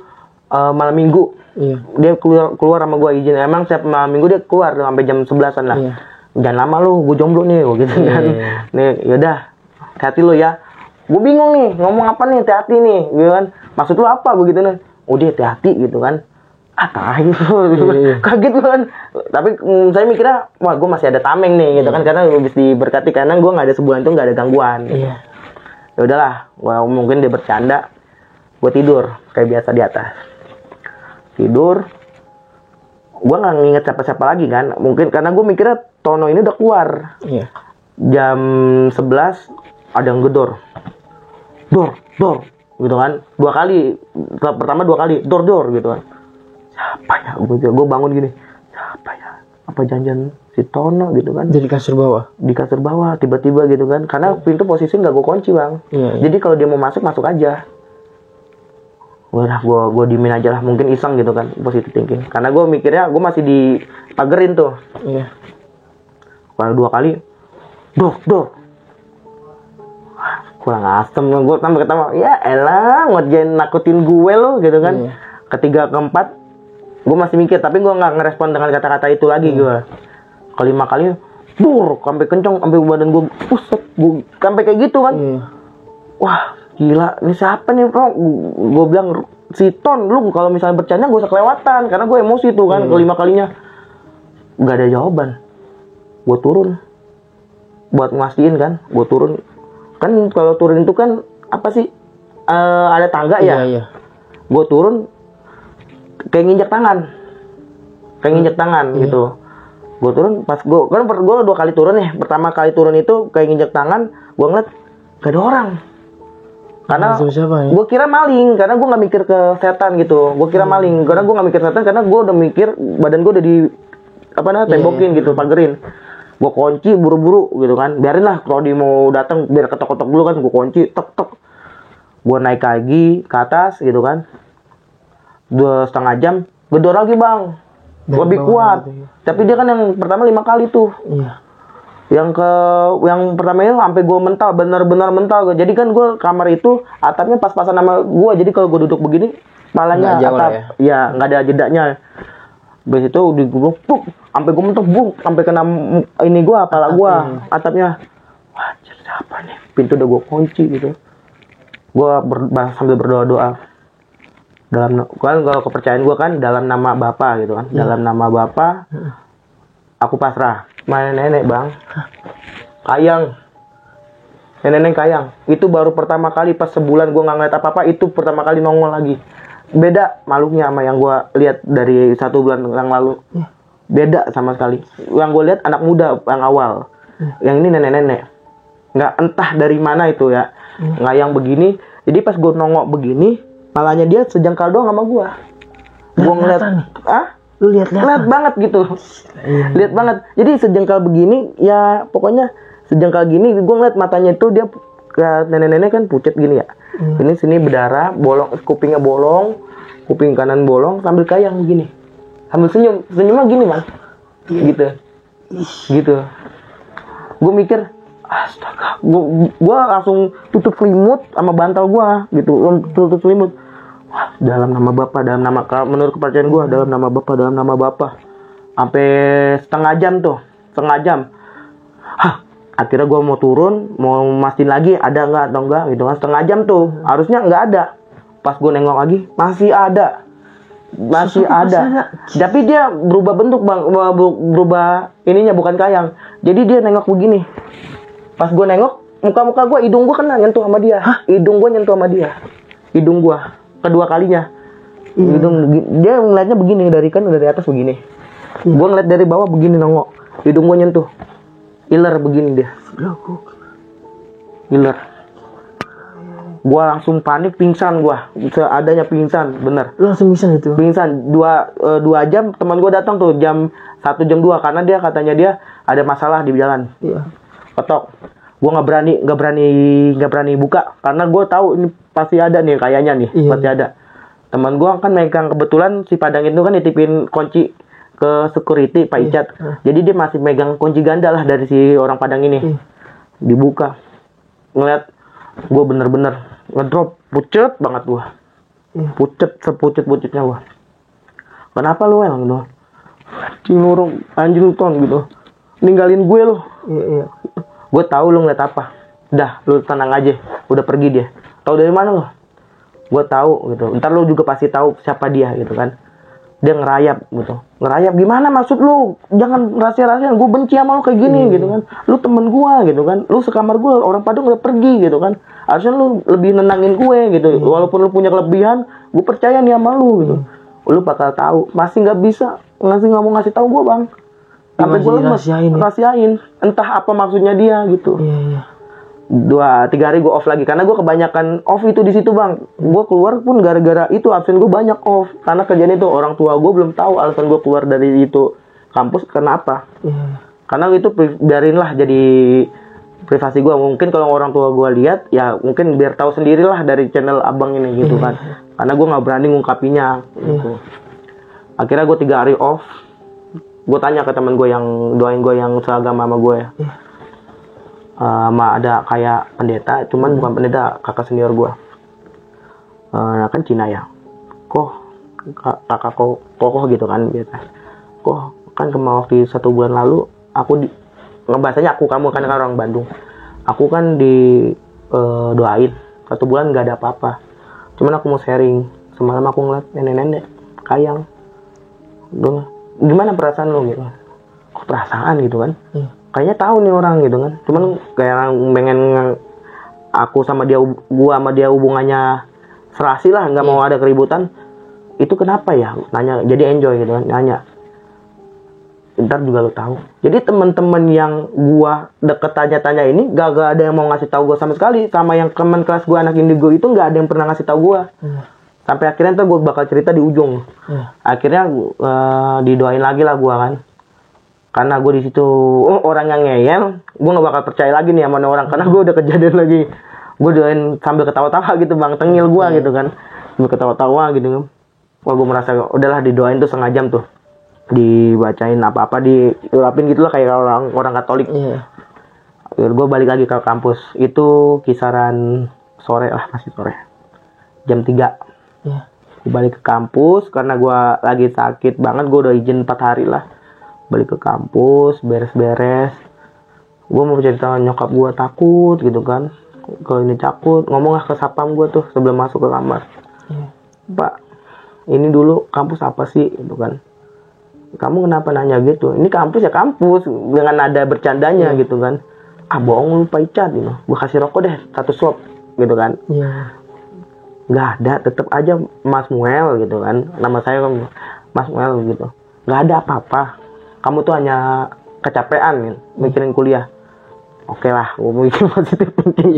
malam minggu. Yeah. Dia keluar sama gue izin. Emang setiap malam minggu dia keluar sampai jam 11-an lah. Yeah. Jangan lama lu, gue jomblo nih, gitu kan. Nih, yaudah, hati-hati lu ya. Gue bingung nih, ngomong apa nih, hati-hati nih, gitu kan. Maksud lu apa, gue gitu nih. Udah hati-hati gitu kan. Kaget kan. Tapi saya mikirnya, wah gue masih ada tameng nih gitu kan, karena habis diberkati, karena gue nggak ada sebulan itu nggak ada gangguan. Ya udahlah, mungkin dia bercanda. Gue tidur kayak biasa di atas. Tidur. Gue nggak nginget siapa-siapa lagi kan. Mungkin karena gue mikirnya Tono ini udah keluar. Jam 11 ada yang gedor. Dor gitu kan. 2 kali. Pertama 2 kali dor gitu kan. Siapa ya? Gue bangun gini. Siapa ya? Apa janjian si Tono gitu kan? Di kasur bawah? Di kasur bawah, tiba-tiba gitu kan. Karena pintu posisi nggak gue kunci bang. Jadi kalau dia mau masuk aja. Udah, gue diemin aja lah. Mungkin iseng gitu kan, positive thinking. Karena gue mikirnya gue masih dipagerin tuh. Kalau 2 kali, dor. Kurang asem. Gue tambah ketawa. Ya elah, ngerjain nakutin gue lo gitu kan. Ketiga, keempat, gue masih mikir, tapi gue nggak ngerespon dengan kata-kata itu lagi gue. Kelima kali, sampai kenceng, sampai badan gue, gue sampai kayak gitu kan. Wah, gila, ini siapa nih bro? Gue bilang, si Ton, lu kalau misalnya bercanda gue usah kelewatan, karena gue emosi tuh kan. Kelima kalinya, nggak ada jawaban. Gue turun, buat ngastiin kan, gue turun. Kan kalau turun itu kan apa sih? Ada tangga ya. Gue turun. Kayak nginjek tangan gitu. Gue turun, pas gue 2 kali turun nih. Pertama kali turun itu kayak nginjek tangan, gue ngeliat gak ada orang. Karena gue kira maling, karena gue nggak mikir ke setan gitu. Gue kira maling, karena gue nggak mikir setan, karena gue udah mikir badan gue udah di tembokin gitu, pagerin. Gue kunci buru-buru gitu kan. Biarin lah kalau dia mau datang, biar ketok-ketok dulu kan. Gue kunci, tok. Gue naik lagi ke atas gitu kan. 2,5 jam, gedor lagi bang, lebih kuat. Tapi dia kan yang pertama 5 kali tuh. Yang pertama itu sampai gue mental, benar-benar mental. Jadi kan gue kamar itu atapnya pas-pasan sama gue. Jadi kalau gue duduk begini, palanya atap, ya nggak ada jedanya. Habis itu di gue, sampai gue mentok, sampai kena ini gue, kepala gue, atapnya. Wah, siapa nih? Pintu udah gue kunci gitu. Gue sambil berdoa-doa. Dalam kan kalau kepercayaan gue kan dalam nama Bapa gitu kan. Dalam nama Bapa aku pasrah. Mana nenek bang? Kayang. Nenek Kayang. Itu baru pertama kali pas sebulan gue nggak ngeliat apa-apa, itu pertama kali nongol lagi. Beda makhluknya sama yang gue lihat dari 1 bulan yang lalu. Beda sama sekali. Yang gue lihat anak muda yang awal. Yang ini nenek-nenek. Nggak entah dari mana itu ya. Ngayang begini. Jadi pas gue nongok begini, malahnya dia sejengkal doang sama gue. Gue ngeliat, Lu lihat banget gitu. Lihat banget. Jadi sejengkal begini, ya pokoknya sejengkal gini. Gue ngeliat matanya itu dia nenek-nenek kan pucet gini ya. Ini sini berdarah, bolong, kupingnya bolong, kuping kanan bolong, sambil kayang begini. Sambil senyumnya gini man, gitu. Gue mikir, astaga, gue langsung tutup selimut sama bantal gue, gitu, tutup selimut. Wah, dalam nama Bapa, dalam nama, menurut kepercayaan gue, dalam nama Bapa, dalam nama Bapa. Sampai setengah jam. Akhirnya gue mau turun, mau mastiin lagi ada nggak atau enggak, gitu kan. Setengah jam tuh, harusnya nggak ada. Pas gue nengok lagi, masih ada. Tapi dia berubah bentuk bang, berubah ininya bukan kayang. Jadi dia nengok begini. Pas gue nengok, muka gue, hidung gue kena nyentuh sama dia. Hidung gue nyentuh sama dia. Hidung gue kedua kalinya. Hidung dia ngeliatnya begini dari atas begini. Gue ngeliat dari bawah begini nongok. Hidung gue nyentuh. Iler begini dia. Iler. Gua langsung panik, pingsan gua. Seadanya pingsan, bener. Lu langsung pingsan itu? Pingsan. 2 jam teman gua datang tuh jam 1 jam 2 karena dia katanya dia ada masalah di jalan. Iya. Ketok. Gua nggak berani buka karena gua tahu ini pasti ada nih kayaknya nih, pasti ada. Teman gua kan megang, kebetulan si Padang itu kan nitipin kunci ke security Pak Icat. Jadi dia masih megang kunci ganda lah dari si orang Padang ini. Dibuka. Ngeliat gue bener-bener ngedrop, pucet banget gue. Pucet, sepucet-pucetnya gue. Kenapa lu emang doang? Cinurung, anjing ton gitu. Ninggalin gue lu. Gue tahu lu ngeliat apa. Udah, lu tenang aja. Udah pergi dia. Tahu dari mana lu? Gue tahu gitu. Ntar lu juga pasti tahu siapa dia gitu kan. Dia ngerayap gitu. Ngerayap gimana maksud lu? Jangan rahasia-rahasian. Gue benci sama lu kayak gini gitu kan. Lu temen gue gitu kan. Lu sekamar gue, orang Padang udah pergi gitu kan. Harusnya lu lebih nenangin gue gitu. Walaupun lu punya kelebihan, gue percaya nih sama lu gitu. Lu bakal tahu. Masih nggak bisa nggak mau ngasih tahu gue bang. Sampai gue lemes. Rahasiain. Entah apa maksudnya dia gitu. 2-3 hari gue off lagi karena gue kebanyakan off itu di situ bang. Gue keluar pun gara-gara itu, absen gue banyak off karena kerjaan itu. Orang tua gue belum tahu alasan gue keluar dari itu kampus kenapa. Karena itu biarinlah jadi privasi gue. Mungkin kalau orang tua gue lihat ya mungkin biar tahu sendirilah dari channel abang ini gitu kan. Karena gue nggak berani ngungkapinya gitu. Akhirnya gue 3 hari off. Gue tanya ke teman gue yang doain gue yang seagama sama gue ya. Ada kayak pendeta, cuman bukan pendeta, kakak senior gue. Kan Cina ya. Kakak kokoh gitu kan biasa. Kan waktu 1 bulan lalu aku ngebahasanya kamu kan orang Bandung. Aku kan doain 1 bulan nggak ada apa-apa. Cuman aku mau sharing. Semalam aku ngeliat nenek-nenek kayang. Gimana perasaan lo gitu? Kok perasaan gitu kan? Kayaknya tahu nih orang gitu kan. Cuman kayak pengen aku sama dia, gua sama dia hubungannya serasi lah, nggak mau ada keributan. Itu kenapa ya? Nanya, jadi enjoy gitu kan, nanya. Ntar juga lo tahu. Jadi teman-teman yang gua deket tanya-tanya ini gak ada yang mau ngasih tahu gua sama sekali. Sama yang teman kelas gua anak indigo itu nggak ada yang pernah ngasih tahu gua. Sampai akhirnya ntar gua bakal cerita di ujung. Akhirnya didoain lagi lah gua kan. Karena gue di situ orang yang ngeyel, gue nggak bakal percaya lagi nih sama orang karena gue udah kejadian lagi. Gue doain sambil ketawa-tawa gitu bang, tengil gue gitu kan, sambil ketawa-tawa gitu. Wah gue merasa udahlah didoain tuh 1/2 jam tuh, dibacain apa-apa, diulapin gitulah kayak orang Katolik. Gue balik lagi ke kampus itu kisaran sore lah, masih sore, jam 3. Gue balik ke kampus karena gue lagi sakit banget, gue udah izin 4 hari lah. Balik ke kampus, beres-beres. Gue mau cerita nyokap gue takut gitu kan. Kalau ini takut, ngomong lah ke sapam gue tuh sebelum masuk ke kamar. Pak, ini dulu kampus apa sih gitu kan. Kamu kenapa nanya gitu? Ini kampus ya kampus, dengan nada bercandanya gitu kan. Ah bohong lu Pak Icat gitu. Gue kasih rokok deh 1 slop gitu kan. Nggak ada, tetap aja Mas Muel gitu kan. Nama saya kan Mas Muel gitu. Nggak ada apa-apa. Kamu tuh hanya kecapean gitu, mikirin kuliah. Oke lah, gue mikir positive thinking.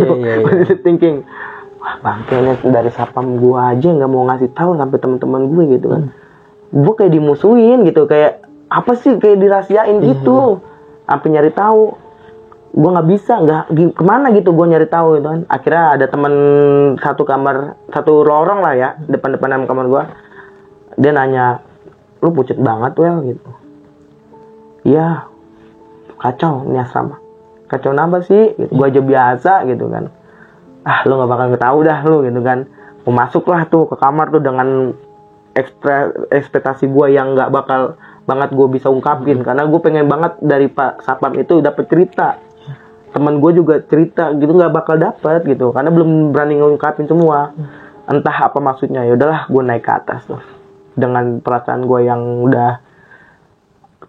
Positive thinking. Wah bangke nih, dari sapam gue aja nggak mau ngasih tahu sampai teman-teman gue gitu kan. Gue kayak dimusuhin gitu, kayak apa sih, kayak dirahasiain gitu. Sampai nyari tahu. Gue nggak bisa, nggak kemana gitu gue nyari tahu gitu kan. Akhirnya ada teman satu kamar, satu lorong lah ya, depan kamar gue. Dia nanya, lu pucet banget Wel gitu. Iya, kacau ini asrama. Kacau nambah sih, gitu. Gue aja biasa gitu kan. Ah lu nggak bakal ketahu dah lu gitu kan. Mau masuk lah tuh ke kamar tuh dengan ekspektasi gue yang nggak bakal banget gue bisa ungkapin, karena gue pengen banget dari Pak Sapam itu dapet cerita. Temen gue juga cerita gitu, nggak bakal dapet gitu, karena belum berani ngungkapin semua. Entah apa maksudnya. Ya udahlah, gue naik ke atas tuh dengan perasaan gue yang udah,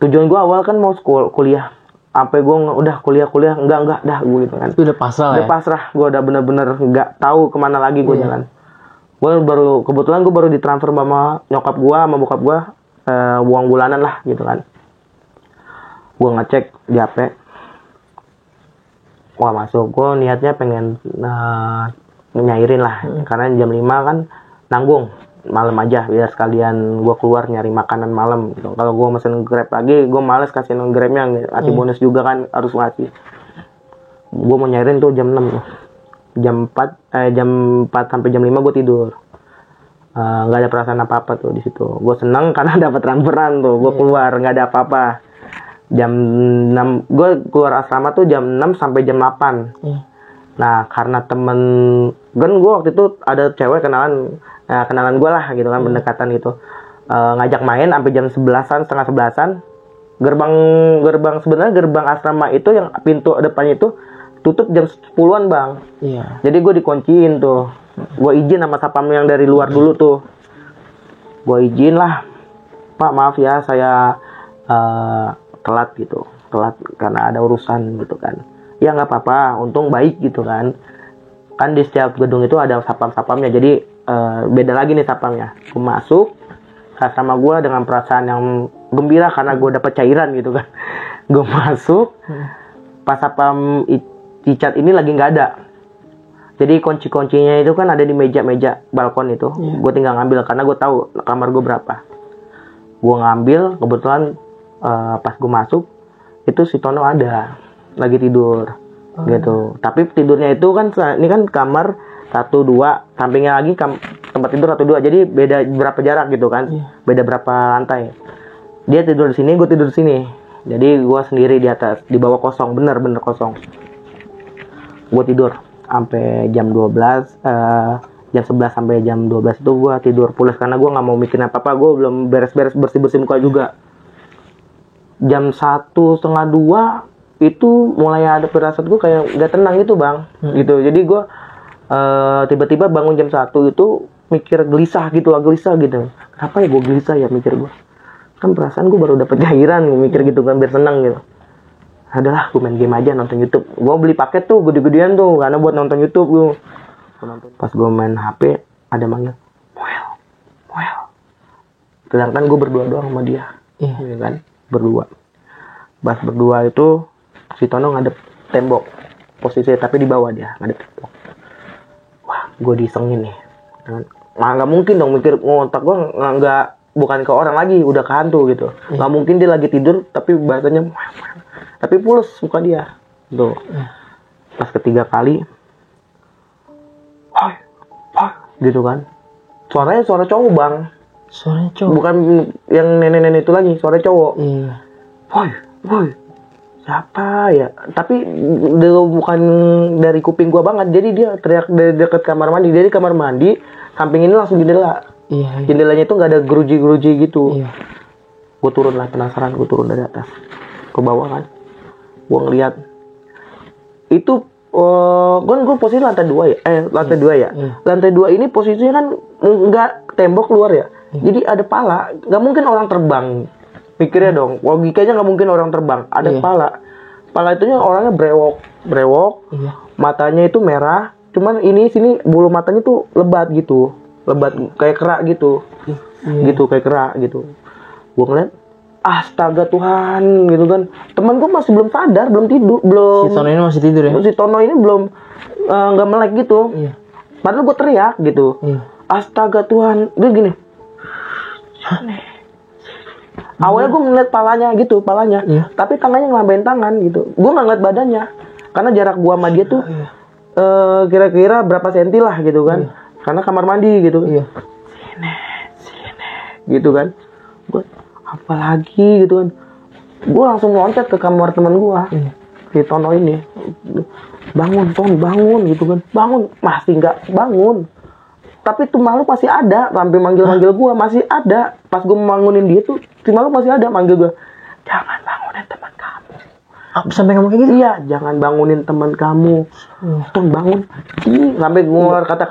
tujuan gue awal kan mau kuliah. Sampai gue udah kuliah enggak dah gue gitu kan. Udah pasrah udah pasrah, gue udah bener-bener nggak tahu kemana lagi gue jalan. Gue kebetulan gue baru ditransfer sama nyokap gue sama bokap gue, uang bulanan lah gitu kan. Gue ngecek di HP, wah masuk. Gue niatnya pengen nyairin lah, karena jam 5 kan nanggung malam aja, biar sekalian gue keluar nyari makanan malam gitu. Kalau gue mesen Grab lagi, gue males kasih Grabnya, ngasih bonus juga kan, harus ngasih. Gue mau nyairin tuh jam 6 tuh. Jam 4 sampai jam 5 gue tidur. Nggak ada perasaan apa-apa tuh di situ. Gue seneng karena dapat transferan tuh. Gue keluar nggak ada apa-apa. Jam 6 gue keluar asrama tuh jam 6 sampai jam 8. Nah karena temen kan gue waktu itu ada cewek kenalan gue lah gitu kan, pendekatan gitu, ngajak main sampai jam 11-an, setengah 11-an. Gerbang sebenarnya gerbang asrama itu yang pintu depannya itu tutup jam 10-an bang. Jadi gue dikunciin tuh. Gue izin sama sapam yang dari luar dulu tuh. Gue izin lah, Pak maaf ya saya telat gitu, telat karena ada urusan gitu kan. Ya nggak apa-apa, untung baik gitu kan. Kan di setiap gedung itu ada sapam-sapamnya, jadi beda lagi nih sapamnya. Gue masuk sama gue dengan perasaan yang gembira karena gue dapet cairan gitu kan. Gue masuk, pas sapam Icat ini lagi nggak ada. Jadi kunci-kuncinya itu kan ada di meja-meja balkon itu. Gue tinggal ngambil karena gue tahu kamar gue berapa. Gue ngambil, kebetulan pas gue masuk itu si Tono ada lagi tidur gitu. Tapi tidurnya itu kan, ini kan kamar 1-2, sampingnya lagi tempat tidur 1-2, jadi beda berapa jarak gitu kan, beda berapa lantai. Dia tidur di sini, gue tidur di sini. Jadi gue sendiri di atas, di bawah kosong, bener-bener kosong. Gue tidur sampai jam 12, jam 11 sampai jam 12 itu gue tidur pulas karena gue nggak mau mikirin apa-apa. Gue belum beres-beres bersih-bersih muka juga. Jam 1:30 itu mulai ada perasaan gue kayak gak tenang gitu bang, gitu. Jadi gue tiba-tiba bangun jam 1 itu mikir gelisah gitu. Kenapa ya gue gelisah ya, mikir gue. Kan perasaan gue baru dapet cairan, mikir gitu kan, biar senang gitu. Adalah gue main game aja, nonton YouTube. Gue beli paket tuh gede-gedean tuh karena buat nonton YouTube gue. Pas gue main HP ada manggil Muel. Sedangkan gue berdua doang sama dia, ya kan, berdua. Pas berdua itu si Tono ngadep tembok posisi, tapi di bawah dia ngadep tembok. Wah, gue disengin nih. Nah, nggak mungkin dong mikir otak gue nggak, bukan ke orang lagi, udah ke hantu gitu. Nggak mungkin dia lagi tidur tapi bahasanya tapi pules muka dia tuh. Pas ketiga kali gitu kan, suaranya suara cowok bang. Suaranya cowok, bukan yang nenek-nenek itu lagi, suara cowok. Woi, siapa ya? Tapi bukan dari kuping gua banget. Jadi dia teriak dari dekat kamar mandi. Jadi kamar mandi samping ini langsung jendela. Jendelanya itu nggak ada geruji gitu. Gue turun lah, penasaran. Gue turun dari atas ke bawah kan. Gue ngeliat itu gue posisi lantai 2 ya. Lantai 2 ya. Lantai 2 ini posisinya kan nggak tembok keluar ya. Jadi ada pala, nggak mungkin orang terbang. Pikirnya dong, logikanya nggak mungkin orang terbang. Ada pala. Pala itunya orangnya brewok. Matanya itu merah. Cuman sini bulu matanya tuh lebat gitu. Lebat kayak kerak gitu. Gitu kayak kerak gitu. Gue ngeliat, astaga Tuhan gitu kan. Temen gue masih belum sadar, belum tidur, belum. Si Tono ini masih tidur ya? Si Tono ini belum nggak melek gitu. Padahal gue teriak gitu. Astaga Tuhan, dia gini. Awalnya gue ngeliat palanya. Tapi tangannya ngelambain tangan gitu. Gue nggak ngeliat badannya, karena jarak gue sama dia tuh kira-kira berapa senti lah gitu kan. Karena kamar mandi gitu. Sini gitu kan. Gue apalagi gitu kan. Gue langsung loncat ke kamar teman gue, si Tono ini. Bangun Ton, bangun gitu kan. Bangun, masih nggak bangun. Tapi tuh makhluk masih ada, sampai manggil-manggil gue masih ada. Pas gue bangunin dia tuh, si makhluk masih ada manggil gue. Jangan bangunin teman kamu. Sampai ngomong kayak gitu? Iya, jangan bangunin teman kamu. Ton bangun. Sampai gue ngeluar kata-kata.